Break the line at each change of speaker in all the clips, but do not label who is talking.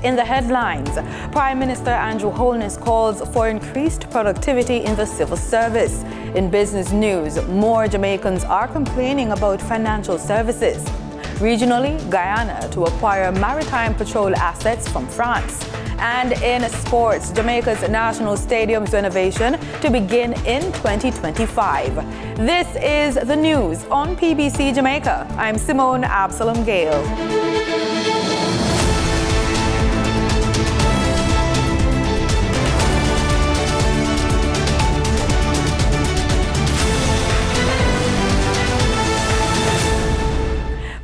In the headlines, Prime Minister Andrew Holness calls for increased productivity in the civil service. In business news, more Jamaicans are complaining about financial services. Regionally, Guyana to acquire maritime patrol assets from France. And in sports, Jamaica's national stadium's renovation to begin in 2025. This is the news on PBC Jamaica. I'm Simone Absalom Gale.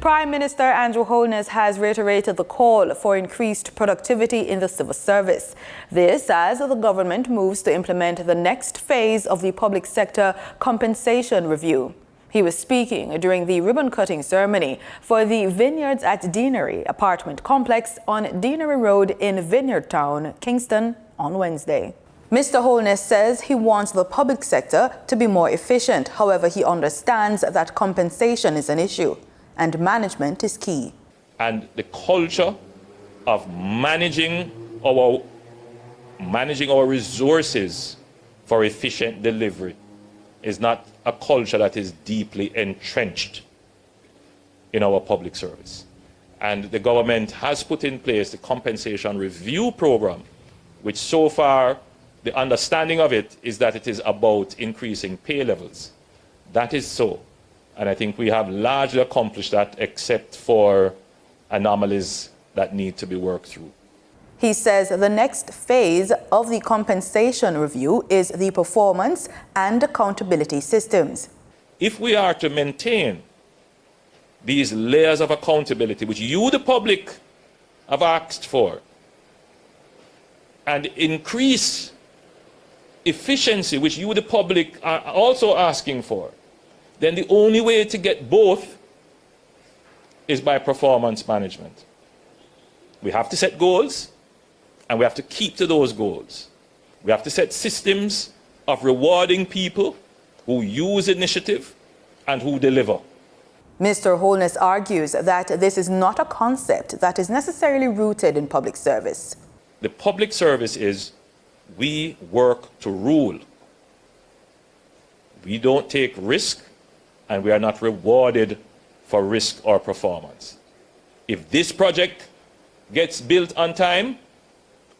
Prime Minister Andrew Holness has reiterated the call for increased productivity in the civil service. This as the government moves to implement the next phase of the public sector compensation review. He was speaking during the ribbon-cutting ceremony for the Vineyards at Deanery apartment complex on Deanery Road in Vineyard Town, Kingston, on Wednesday. Mr. Holness says he wants the public sector to be more efficient. However, he understands that compensation is an issue and management is key.
And the culture of managing our resources for efficient delivery is not a culture that is deeply entrenched in our public service. And the government has put in place the compensation review program, which so far the understanding of it is that it is about increasing pay levels. That is so. And I think we have largely accomplished that, except for anomalies that need to be worked through.
He says the next phase of the compensation review is the performance and accountability systems.
If we are to maintain these layers of accountability, which you, the public, have asked for, and increase efficiency, which you, the public, are also asking for, then the only way to get both is by performance management. We have to set goals, and we have to keep to those goals. We have to set systems of rewarding people who use initiative and who deliver.
Mr. Holness argues that this is not a concept that is necessarily rooted in public service.
The public service is we work to rule. We don't take risk, and we are not rewarded for risk or performance. If this project gets built on time,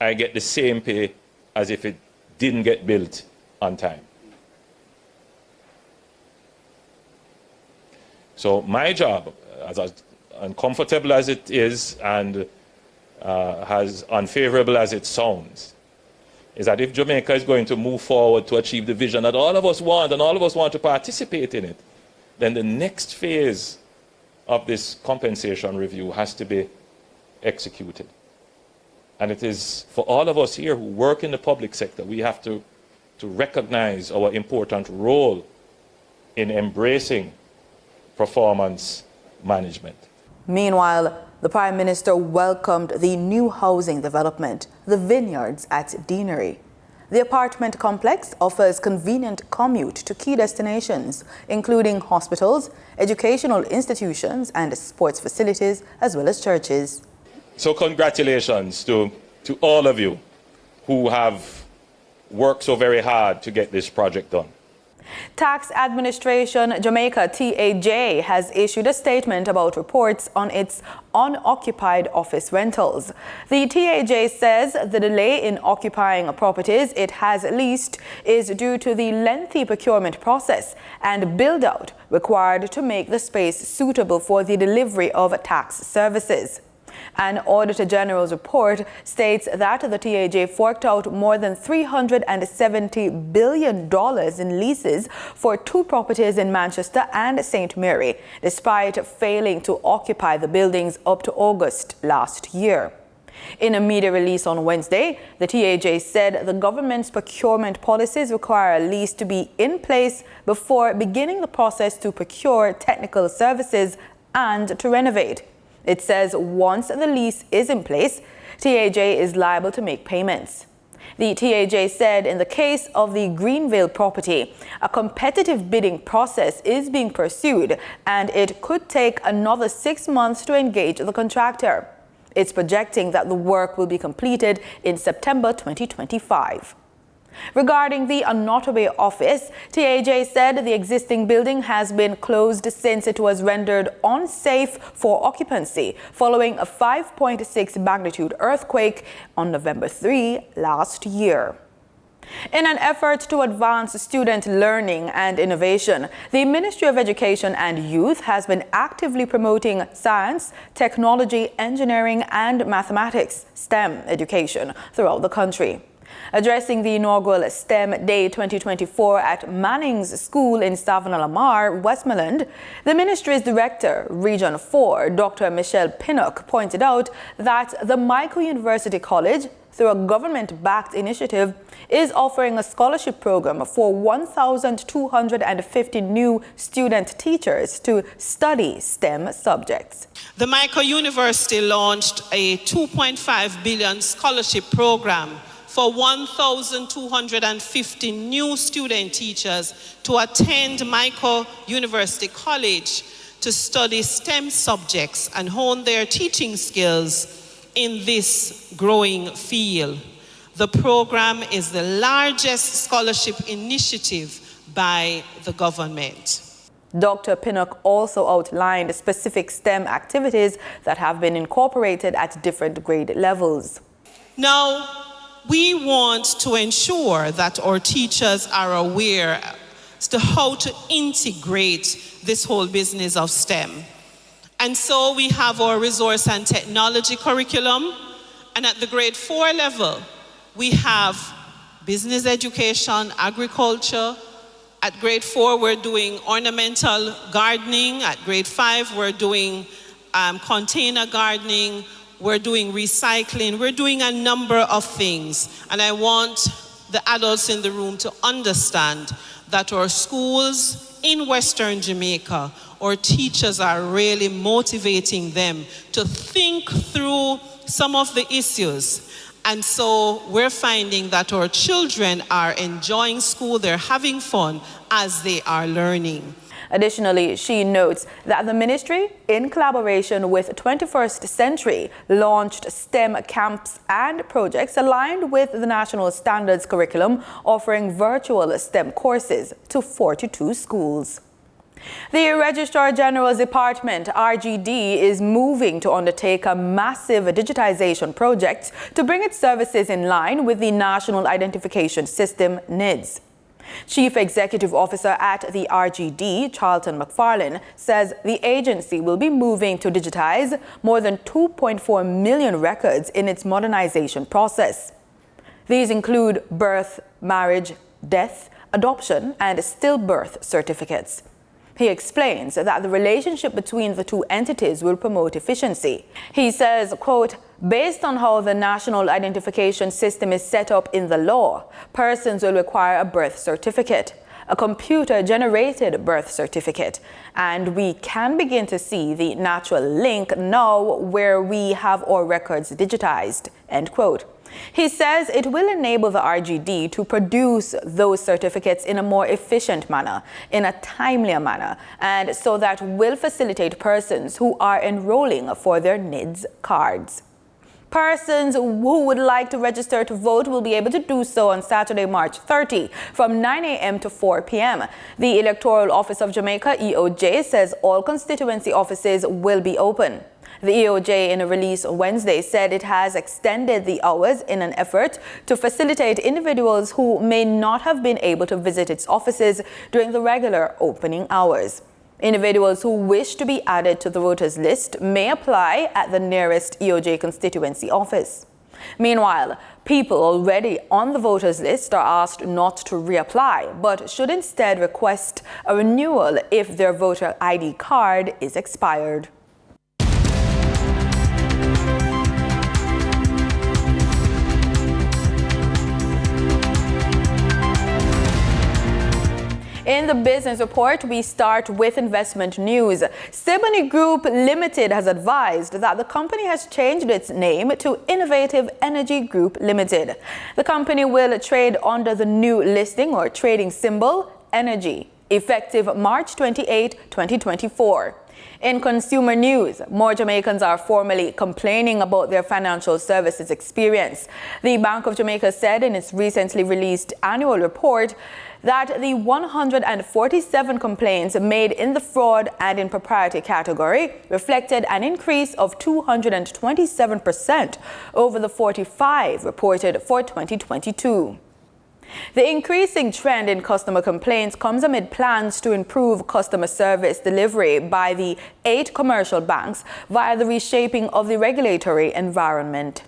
I get the same pay as if it didn't get built on time. So my job, as uncomfortable as it is and as unfavorable as it sounds, is that if Jamaica is going to move forward to achieve the vision that all of us want, and all of us want to participate in it, then the next phase of this compensation review has to be executed. And it is for all of us here who work in the public sector, we have to recognize our important role in embracing performance management.
Meanwhile, the Prime Minister welcomed the new housing development, the Vineyards at Deanery. The apartment complex offers convenient commute to key destinations, including hospitals, educational institutions, and sports facilities, as well as churches.
So congratulations to all of you who have worked so very hard to get this project done.
Tax Administration Jamaica TAJ has issued a statement about reports on its unoccupied office rentals. The TAJ says the delay in occupying properties it has leased is due to the lengthy procurement process and build-out required to make the space suitable for the delivery of tax services. An Auditor General's report states that the TAJ forked out more than $370 billion in leases for 2 properties in Manchester and St. Mary, despite failing to occupy the buildings up to August last year. In a media release on Wednesday, the TAJ said the government's procurement policies require a lease to be in place before beginning the process to procure technical services and to renovate. It says once the lease is in place, TAJ is liable to make payments. The TAJ said in the case of the Greenville property, a competitive bidding process is being pursued and it could take another 6 months to engage the contractor. It's projecting that the work will be completed in September 2025. Regarding the Anotabe office, TAJ said the existing building has been closed since it was rendered unsafe for occupancy following a 5.6 magnitude earthquake on November 3 last year. In an effort to advance student learning and innovation, the Ministry of Education and Youth has been actively promoting science, technology, engineering, and mathematics (STEM) education throughout the country. Addressing the inaugural STEM Day 2024 at Manning's School in Savannah-Lamar, Westmoreland, the ministry's director, Region 4, Dr. Michelle Pinnock, pointed out that the Michael University College, through a government-backed initiative, is offering a scholarship program for 1,250 new student teachers to study STEM subjects.
The Michael University launched a $2.5 billion scholarship program for 1,250 new student teachers to attend Michael University College to study STEM subjects and hone their teaching skills in this growing field. The program is the largest scholarship initiative by the government.
Dr. Pinnock also outlined specific STEM activities that have been incorporated at different grade levels.
Now, we want to ensure that our teachers are aware as to how to integrate this whole business of STEM. And so we have our resource and technology curriculum, and at the grade 4 level, we have business education, agriculture. At grade 4, we're doing ornamental gardening. At grade 5, we're doing container gardening. We're doing recycling. We're doing a number of things. And I want the adults in the room to understand that our schools in Western Jamaica, our teachers are really motivating them to think through some of the issues. And so we're finding that our children are enjoying school, they're having fun as they are learning.
Additionally, she notes that the ministry, in collaboration with 21st Century, launched STEM camps and projects aligned with the national standards curriculum, offering virtual STEM courses to 42 schools. The Registrar General's Department, RGD, is moving to undertake a massive digitization project to bring its services in line with the National Identification System, NIDS. Chief Executive Officer at the RGD, Charlton McFarlane, says the agency will be moving to digitize more than 2.4 million records in its modernization process. These include birth, marriage, death, adoption, and stillbirth certificates. He explains that the relationship between the two entities will promote efficiency. He says, quote, "Based on how the national identification system is set up in the law, persons will require a birth certificate, a computer-generated birth certificate, and we can begin to see the natural link now where we have our records digitized," end quote. He says it will enable the RGD to produce those certificates in a more efficient manner, in a timelier manner, and so that will facilitate persons who are enrolling for their NIDS cards. Persons who would like to register to vote will be able to do so on Saturday, March 30 from 9 a.m. to 4 p.m. The Electoral Office of Jamaica, EOJ, says all constituency offices will be open. The EOJ, in a release Wednesday, said it has extended the hours in an effort to facilitate individuals who may not have been able to visit its offices during the regular opening hours. Individuals who wish to be added to the voters list may apply at the nearest EOJ constituency office. Meanwhile, people already on the voters list are asked not to reapply, but should instead request a renewal if their voter ID card is expired. In the business report, we start with investment news. Siboney Group Limited has advised that the company has changed its name to Innovative Energy Group Limited. The company will trade under the new listing or trading symbol, Energy, effective March 28, 2024. In consumer news, more Jamaicans are formally complaining about their financial services experience. The Bank of Jamaica said in its recently released annual report that the 147 complaints made in the fraud and impropriety category reflected an increase of 227% over the 45 reported for 2022. The increasing trend in customer complaints comes amid plans to improve customer service delivery by the 8 commercial banks via the reshaping of the regulatory environment.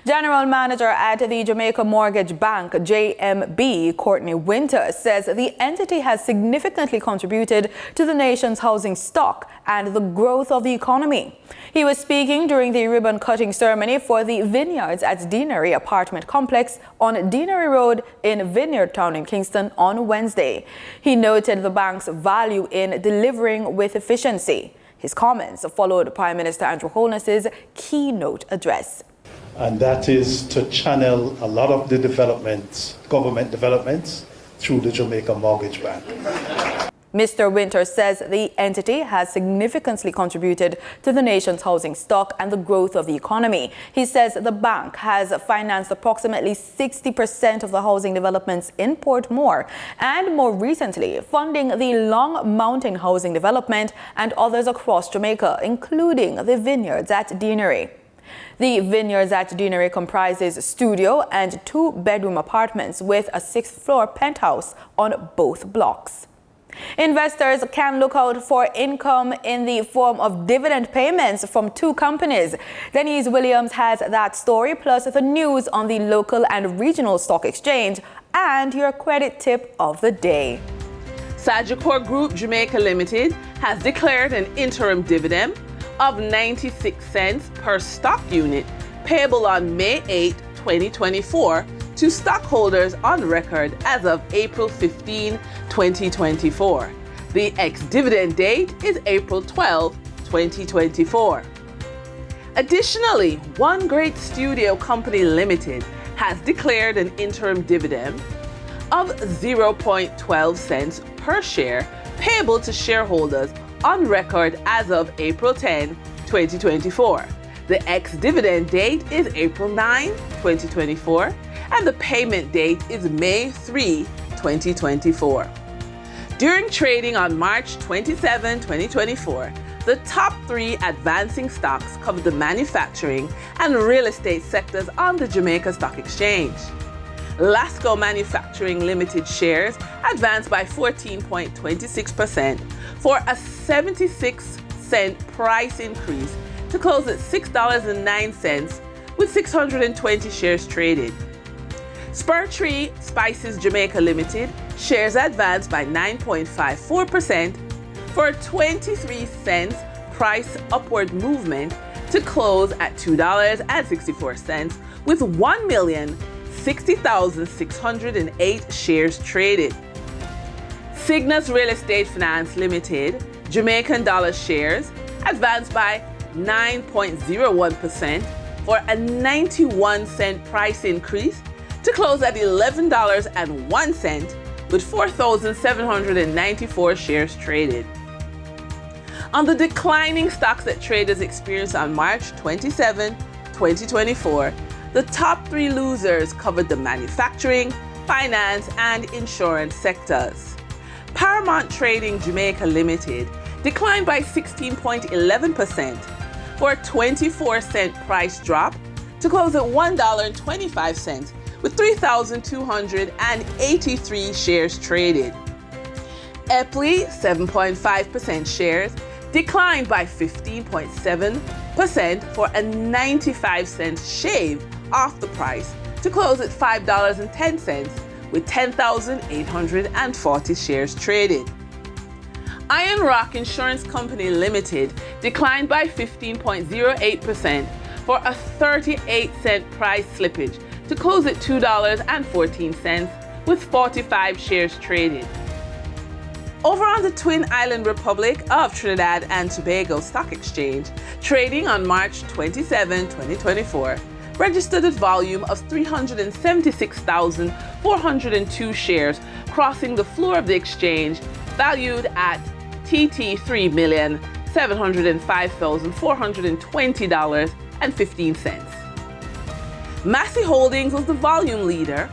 General Manager at the Jamaica Mortgage Bank, JMB, Courtney Winter, says the entity has significantly contributed to the nation's housing stock and the growth of the economy. He was speaking during the ribbon-cutting ceremony for the Vineyards at Deanery apartment complex on Deanery Road in Vineyard Town in Kingston on Wednesday. He noted the bank's value in delivering with efficiency. His comments followed Prime Minister Andrew Holness's keynote address.
And that is to channel a lot of the government developments, through the Jamaica Mortgage Bank.
Mr. Winter says the entity has significantly contributed to the nation's housing stock and the growth of the economy. He says the bank has financed approximately 60% of the housing developments in Portmore and more recently funding the Long Mountain housing development and others across Jamaica, including the Vineyards at Deanery. The Vineyards at Deanery comprises studio and 2-bedroom apartments with a 6th-floor penthouse on both blocks. Investors can look out for income in the form of dividend payments from 2 companies. Denise Williams has that story, plus the news on the local and regional stock exchange and your credit tip of the day.
Sagicor Group Jamaica Limited has declared an interim dividend of 96 cents per stock unit payable on May 8, 2024 to stockholders on record as of April 15, 2024. The ex-dividend date is April 12, 2024. Additionally, One Great Studio Company Limited has declared an interim dividend of 0.12 cents per share payable to shareholders on record as of April 10, 2024. The ex-dividend date is April 9, 2024, and the payment date is May 3, 2024. During trading on March 27, 2024, the top 3 advancing stocks covered the manufacturing and real estate sectors on the Jamaica Stock Exchange. Lasco Manufacturing Limited shares advanced by 14.26% for a 76-cent price increase to close at $6.09 with 620 shares traded. Spurtree Spices Jamaica Limited shares advanced by 9.54% for a 23-cent price upward movement to close at $2.64 with 1,060,608 shares traded. Cygnus Real Estate Finance Limited Jamaican dollar shares advanced by 9.01% for a 91-cent price increase to close at $11.01 with 4,794 shares traded. On the declining stocks that traders experienced on March 27, 2024, the top 3 losers covered the manufacturing, finance, and insurance sectors. Paramount Trading Jamaica Limited declined by 16.11% for a 24-cent price drop to close at $1.25 with 3,283 shares traded. Epley 7.5% shares declined by 15.7% for a 95-cent shave off the price to close at $5.10 with 10,840 shares traded. Iron Rock Insurance Company Limited declined by 15.08% for a 38-cent price slippage to close at $2.14 with 45 shares traded. Over on the Twin Island Republic of Trinidad and Tobago Stock Exchange, trading on March 27, 2024, registered a volume of 376,402 shares crossing the floor of the exchange, valued at TT $705,420.15. Massey Holdings was the volume leader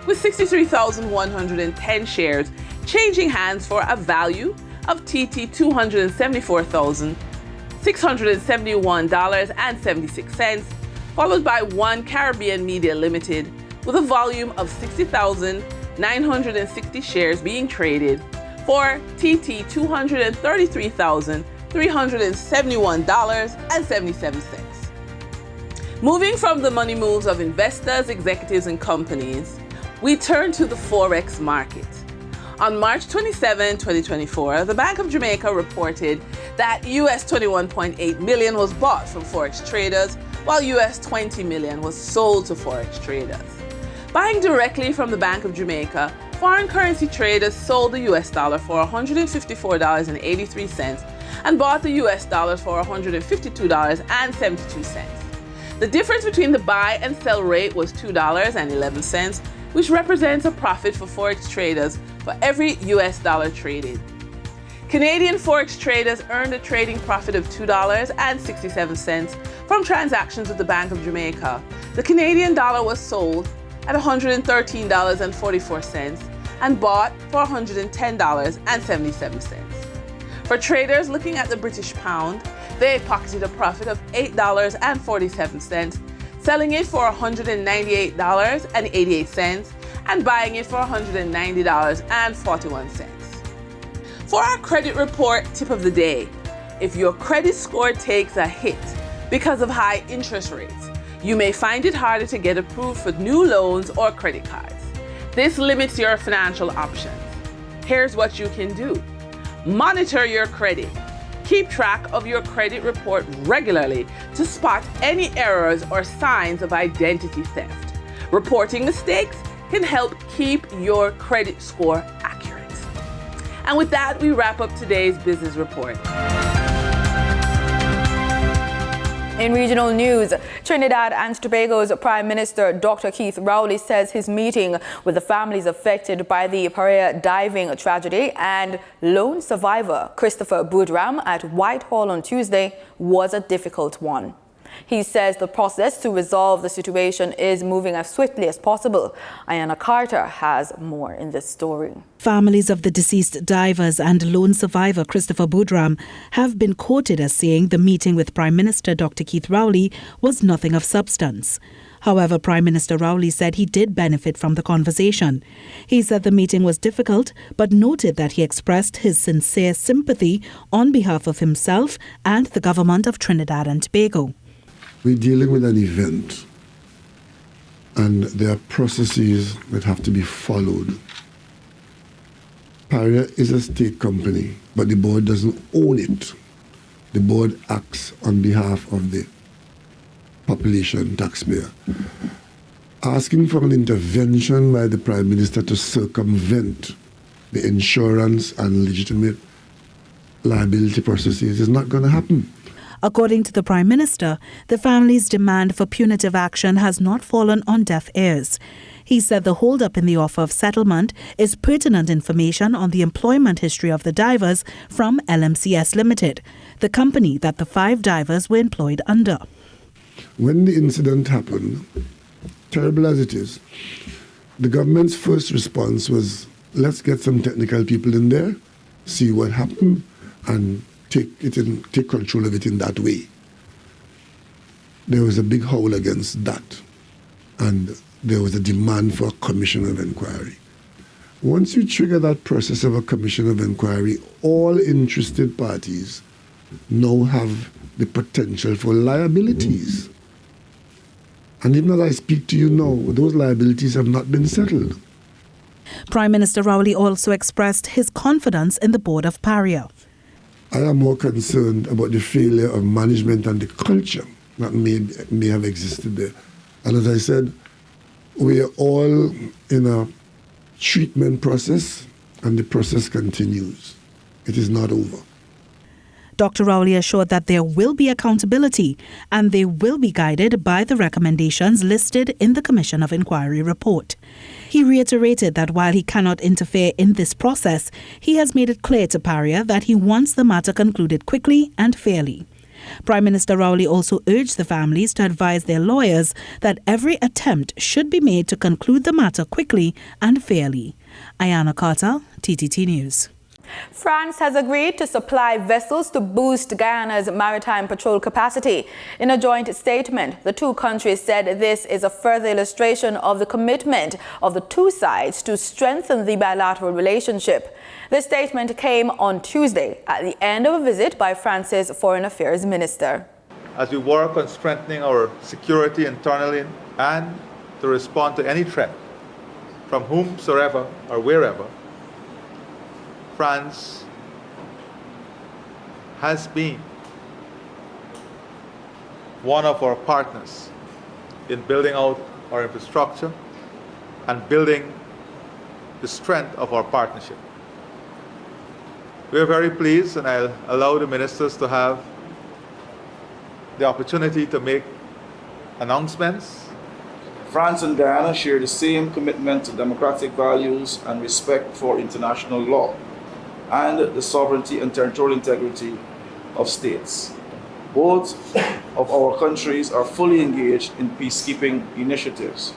with 63,110 shares changing hands for a value of TT $274,671.76, followed by One Caribbean Media Limited with a volume of 60,960 shares being traded for TT $233,371.77. Moving from the money moves of investors, executives, and companies, we turn to the Forex market. On March 27, 2024, the Bank of Jamaica reported that US $21.8 million was bought from Forex traders, while US $20 million was sold to Forex traders. Buying directly from the Bank of Jamaica, foreign currency traders sold the US dollar for $154.83 and bought the US dollar for $152.72. The difference between the buy and sell rate was $2.11, which represents a profit for Forex traders for every US dollar traded. Canadian Forex traders earned a trading profit of $2.67 from transactions with the Bank of Jamaica. The Canadian dollar was sold at $113.44 and bought for $110.77. For traders looking at the British pound, they pocketed a profit of $8.47, selling it for $198.88 and buying it for $190.41. For our credit report tip of the day, if your credit score takes a hit because of high interest rates, you may find it harder to get approved for new loans or credit cards. This limits your financial options. Here's what you can do. Monitor your credit. Keep track of your credit report regularly to spot any errors or signs of identity theft. Reporting mistakes can help keep your credit score accurate. And with that, we wrap up today's business report.
In regional news, Trinidad and Tobago's Prime Minister Dr. Keith Rowley says his meeting with the families affected by the Paria diving tragedy and lone survivor Christopher Boudram at Whitehall on Tuesday was a difficult one. He says the process to resolve the situation is moving as swiftly as possible. Ayanna Carter has more in this story.
Families of the deceased divers and lone survivor Christopher Boudram have been quoted as saying the meeting with Prime Minister Dr. Keith Rowley was nothing of substance. However, Prime Minister Rowley said he did benefit from the conversation. He said the meeting was difficult, but noted that he expressed his sincere sympathy on behalf of himself and the government of Trinidad and Tobago.
We're dealing with an event, and there are processes that have to be followed. Paria is a state company, but the board doesn't own it. The board acts on behalf of the population, taxpayer. Asking for an intervention by the Prime Minister to circumvent the insurance and legitimate liability processes is not going to happen.
According to the Prime Minister, the family's demand for punitive action has not fallen on deaf ears. He said the hold-up in the offer of settlement is pertinent information on the employment history of the divers from LMCS Limited, the company that the 5 divers were employed under.
When the incident happened, terrible as it is, the government's first response was, let's get some technical people in there, see what happened, and take control of it in that way. There was a big howl against that, and there was a demand for a commission of inquiry. Once you trigger that process of a commission of inquiry, all interested parties now have the potential for liabilities. And even as I speak to you now, those liabilities have not been settled.
Prime Minister Rowley also expressed his confidence in the board of Paria.
I am more concerned about the failure of management and the culture that may have existed there. And as I said, we are all in a treatment process, and the process continues. It is not over.
Dr. Rowley assured that there will be accountability and they will be guided by the recommendations listed in the Commission of Inquiry report. He reiterated that while he cannot interfere in this process, he has made it clear to Paria that he wants the matter concluded quickly and fairly. Prime Minister Rowley also urged the families to advise their lawyers that every attempt should be made to conclude the matter quickly and fairly. Ayana Carter, TTT News.
France has agreed to supply vessels to boost Guyana's maritime patrol capacity. In a joint statement, the two countries said this is a further illustration of the commitment of the two sides to strengthen the bilateral relationship. The statement came on Tuesday at the end of a visit by France's Foreign Affairs Minister.
As we work on strengthening our security internally and to respond to any threat from whomsoever or wherever, France has been one of our partners in building out our infrastructure and building the strength of our partnership. We are very pleased, and I'll allow the ministers to have the opportunity to make announcements.
France and Guyana share the same commitment to democratic values and respect for international law and the sovereignty and territorial integrity of states. Both of our countries are fully engaged in peacekeeping initiatives.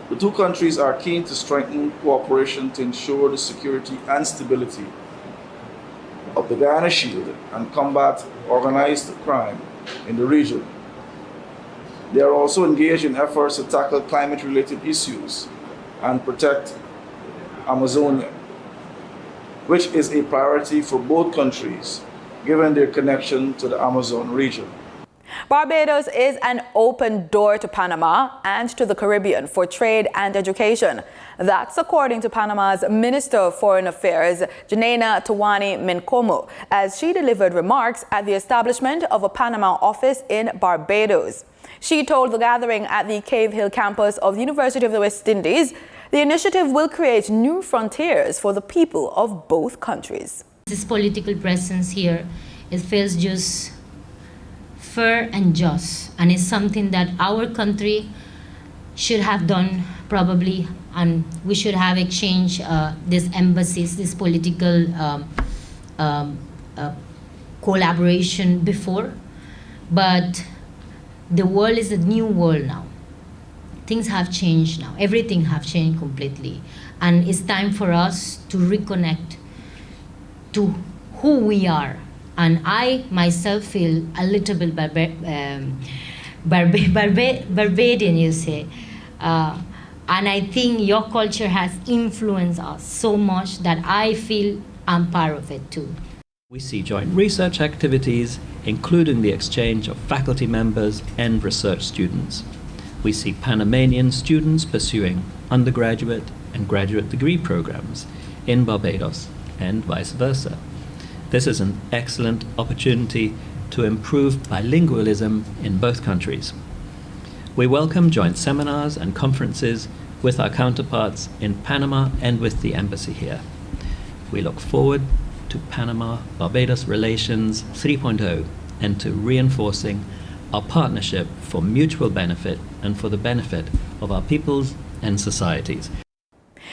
The two countries are keen to strengthen cooperation to ensure the security and stability of the Guyana Shield and combat organized crime in the region. They are also engaged in efforts to tackle climate-related issues and protect Amazonia, which is a priority for both countries, given their connection to the Amazon region.
Barbados is an open door to Panama and to the Caribbean for trade and education. That's according to Panama's Minister of Foreign Affairs, Janena Tawani-Minkomo, as she delivered remarks at the establishment of a Panama office in Barbados. She told the gathering at the Cave Hill campus of the University of the West Indies, the initiative will create new frontiers for the people of both countries.
This political presence here, it feels just fair and just, and it's something that our country should have done probably, and we should have exchanged these embassies, this political collaboration before. But the world is a new world now. Things have changed now. Everything have changed completely. And it's time for us to reconnect to who we are. And I myself feel a little bit Barbadian, you say. And I think your culture has influenced us so much that I feel I'm part of it too.
We see joint research activities, including the exchange of faculty members and research students. We see Panamanian students pursuing undergraduate and graduate degree programs in Barbados and vice versa. This is an excellent opportunity to improve bilingualism in both countries. We welcome joint seminars and conferences with our counterparts in Panama and with the embassy here. We look forward to Panama-Barbados Relations 3.0 and to reinforcing our partnership for mutual benefit and for the benefit of our peoples and societies.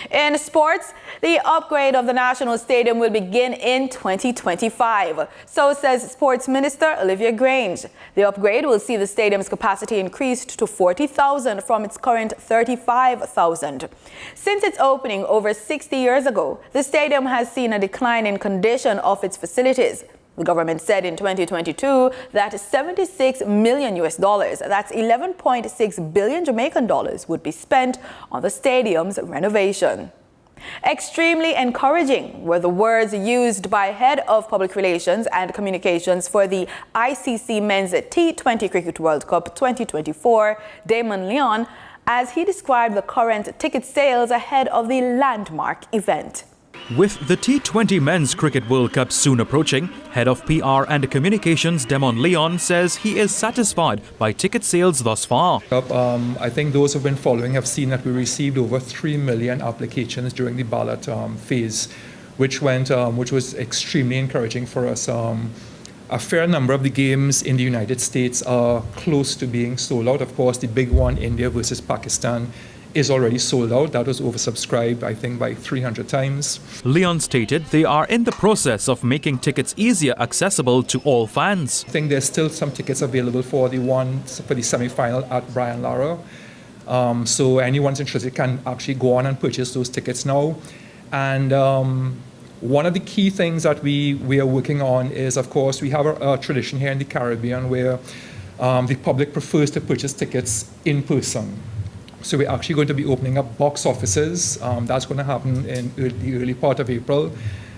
In sports, the upgrade of the National Stadium will begin in 2025. So says Sports Minister Olivia Grange. The upgrade will see the stadium's capacity increased to 40,000 from its current 35,000. Since its opening over 60 years ago, the stadium has seen a decline in condition of its facilities. The government said in 2022 that $76 million, that's 11.6 billion Jamaican dollars, would be spent on the stadium's renovation. Extremely encouraging were the words used by Head of Public Relations and Communications for the ICC Men's T20 Cricket World Cup 2024, Damon Leon, as he described the current ticket sales ahead of the landmark event.
With the T20 Men's Cricket World Cup soon approaching, Head of PR and Communications Damon Leon says he is satisfied by ticket sales thus far.
I think those who have been following have seen that we received over 3 million applications during the ballot phase, which was extremely encouraging for us. A fair number of the games in the United States are close to being sold out. Of course, the big one, India versus Pakistan, is already sold out. That was oversubscribed, I think, by 300 times.
Leon stated they are in the process of making tickets easier accessible to all fans.
I think there's still some tickets available for the semi-final at Brian Lara. So anyone's interested can actually go on and purchase those tickets now. And one of the key things that we are working on is, of course, we have a tradition here in the Caribbean where the public prefers to purchase tickets in person. So we're actually going to be opening up box offices. That's going to happen in the early part of April.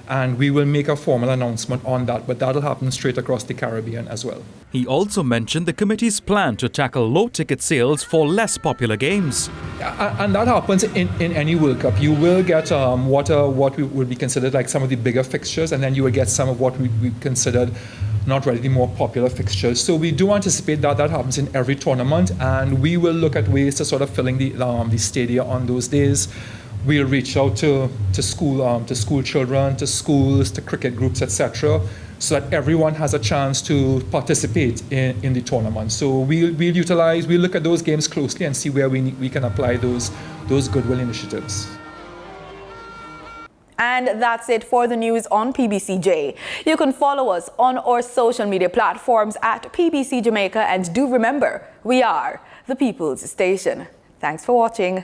And we will make a formal announcement on that, but that'll happen straight across the Caribbean as well.
He also mentioned the committee's plan to tackle low ticket sales for less popular games.
And that happens in any World Cup. You will get what we would be considered like some of the bigger fixtures, and then you will get some of what we considered not really the more popular fixtures. So we do anticipate that happens in every tournament, and we will look at ways to sort of filling the stadia on those days. We'll reach out to school children, to schools, to cricket groups, etc., so that everyone has a chance to participate in the tournament. So we'll look at those games closely and see where we can apply those goodwill initiatives.
And that's it for the news on PBCJ. You can follow us on our social media platforms at PBCJamaica, and do remember, we are the People's Station. Thanks for watching.